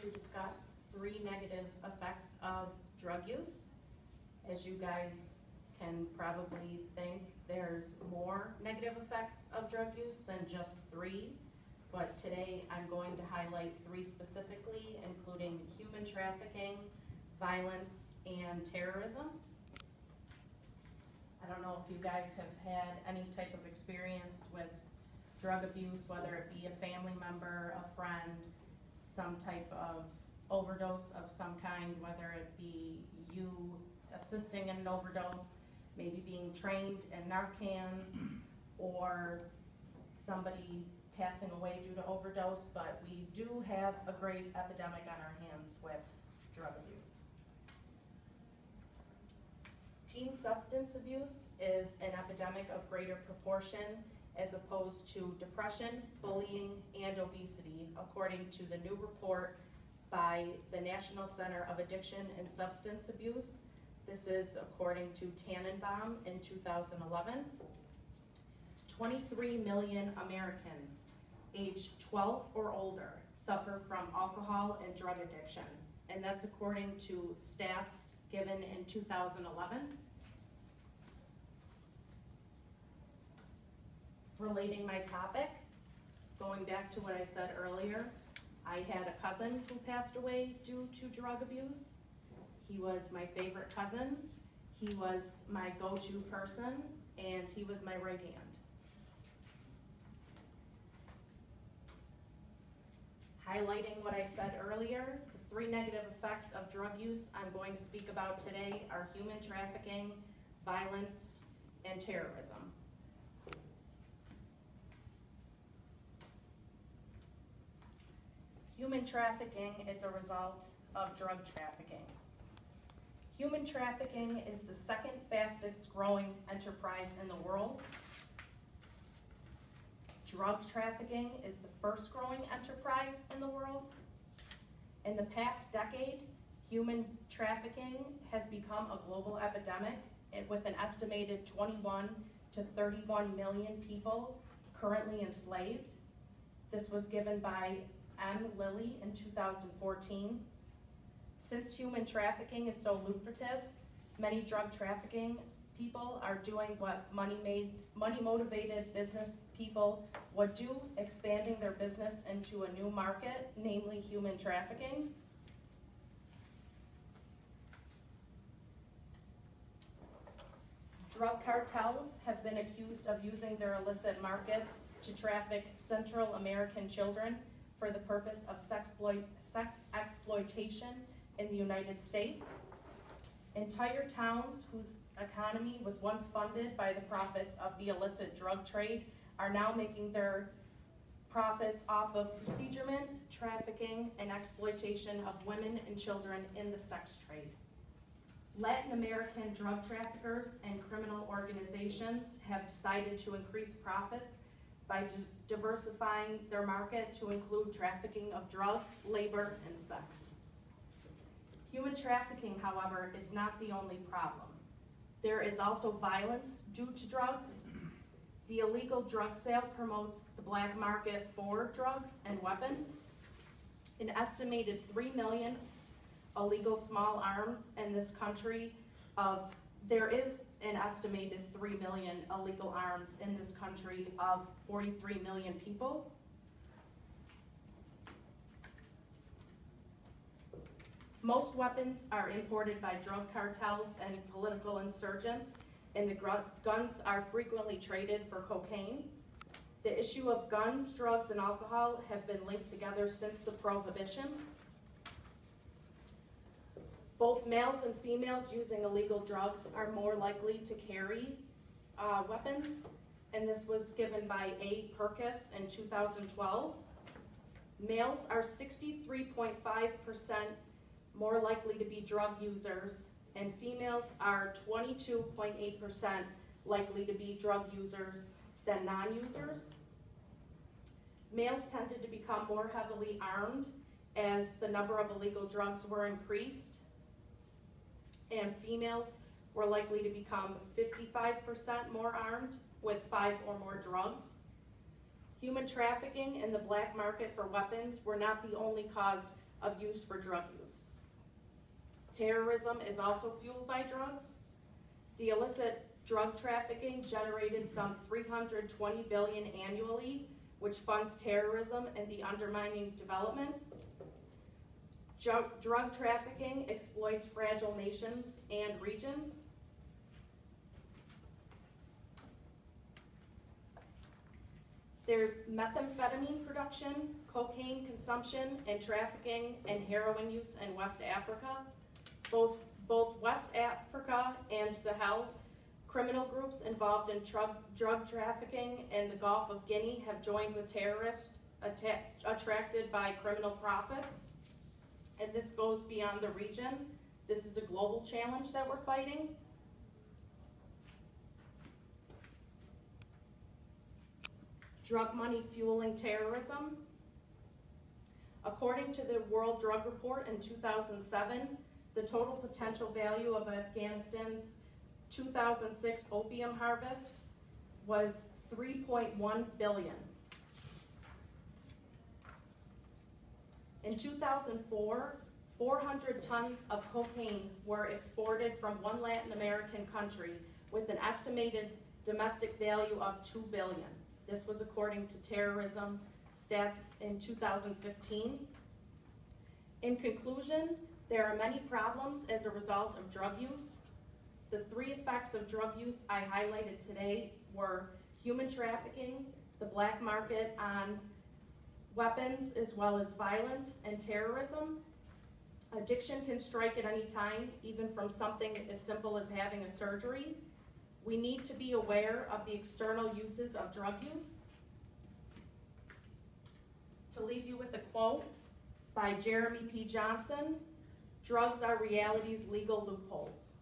to discuss 3 negative effects of drug use. As you guys can probably think, there's more negative effects of drug use than just 3, but today I'm going to highlight 3 specifically, including human trafficking, violence, and terrorism. I don't know if you guys have had any type of experience with drug abuse, whether it be a family member, a friend, some type of overdose of some kind, whether it be you assisting in an overdose, maybe being trained in Narcan, or somebody passing away due to overdose, but we do have a great epidemic on our hands with drug abuse. Teen substance abuse is an epidemic of greater proportion as opposed to depression, bullying, and obesity, according to the new report by the National Center of Addiction and Substance Abuse. This is according to Tannenbaum in 2011. 23 million Americans aged 12 or older suffer from alcohol and drug addiction, and that's according to stats given in 2011. Relating my topic, going back to what I said earlier, I had a cousin who passed away due to drug abuse. He was my favorite cousin, he was my go-to person, and he was my right hand. Highlighting what I said earlier, the 3 negative effects of drug use I'm going to speak about today are human trafficking, violence, and terrorism. Human trafficking is a result of drug trafficking. Human trafficking is the 2nd fastest growing enterprise in the world. Drug trafficking is the 1st growing enterprise in the world. In the past decade, human trafficking has become a global epidemic with an estimated 21 to 31 million people currently enslaved. This was given by M. Lilly in 2014. Since human trafficking is so lucrative, many drug trafficking people are doing what money-motivated business people would do, expanding their business into a new market, namely human trafficking. Drug cartels have been accused of using their illicit markets to traffic Central American children for the purpose of sex exploitation in the United States. Entire towns whose economy was once funded by the profits of the illicit drug trade are now making their profits off of procurement, trafficking, and exploitation of women and children in the sex trade. Latin American drug traffickers and criminal organizations have decided to increase profits by diversifying their market to include trafficking of drugs, labor, and sex. Human trafficking, however, is not the only problem. There is also violence due to drugs. The illegal drug sale promotes the black market for drugs and weapons. An estimated 3 million illegal small arms in this country there is an estimated 3 million illegal arms in this country of 43 million people. Most weapons are imported by drug cartels and political insurgents, and the guns are frequently traded for cocaine. The issue of guns, drugs, and alcohol have been linked together since the Prohibition. Both males and females using illegal drugs are more likely to carry weapons, and this was given by A. Purkis in 2012. Males are 63.5% more likely to be drug users, and females are 22.8% likely to be drug users than non-users. Males tended to become more heavily armed as the number of illegal drugs were increased, and females were likely to become 55% more armed with 5 or more drugs. Human trafficking and the black market for weapons were not the only cause of use for drug use. Terrorism is also fueled by drugs. The illicit drug trafficking generated some $320 billion annually, which funds terrorism and the undermining development. Drug trafficking exploits fragile nations and regions. There's methamphetamine production, cocaine consumption, and trafficking and heroin use in West Africa. Both West Africa and Sahel criminal groups involved in drug trafficking in the Gulf of Guinea have joined with terrorists attracted by criminal profits. And this goes beyond the region. This is a global challenge that we're fighting. Drug money fueling terrorism. According to the World Drug Report in 2007, the total potential value of Afghanistan's 2006 opium harvest was $3.1 billion. In 2004, 400 tons of cocaine were exported from one Latin American country with an estimated domestic value of $2 billion. This was according to terrorism stats in 2015. In conclusion, there are many problems as a result of drug use. The three effects of drug use I highlighted today were human trafficking, the black market on weapons, as well as violence and terrorism. Addiction can strike at any time, even from something as simple as having a surgery. We need to be aware of the external uses of drug use. To leave you with a quote by Jeremy P. Johnson, "Drugs are reality's legal loopholes."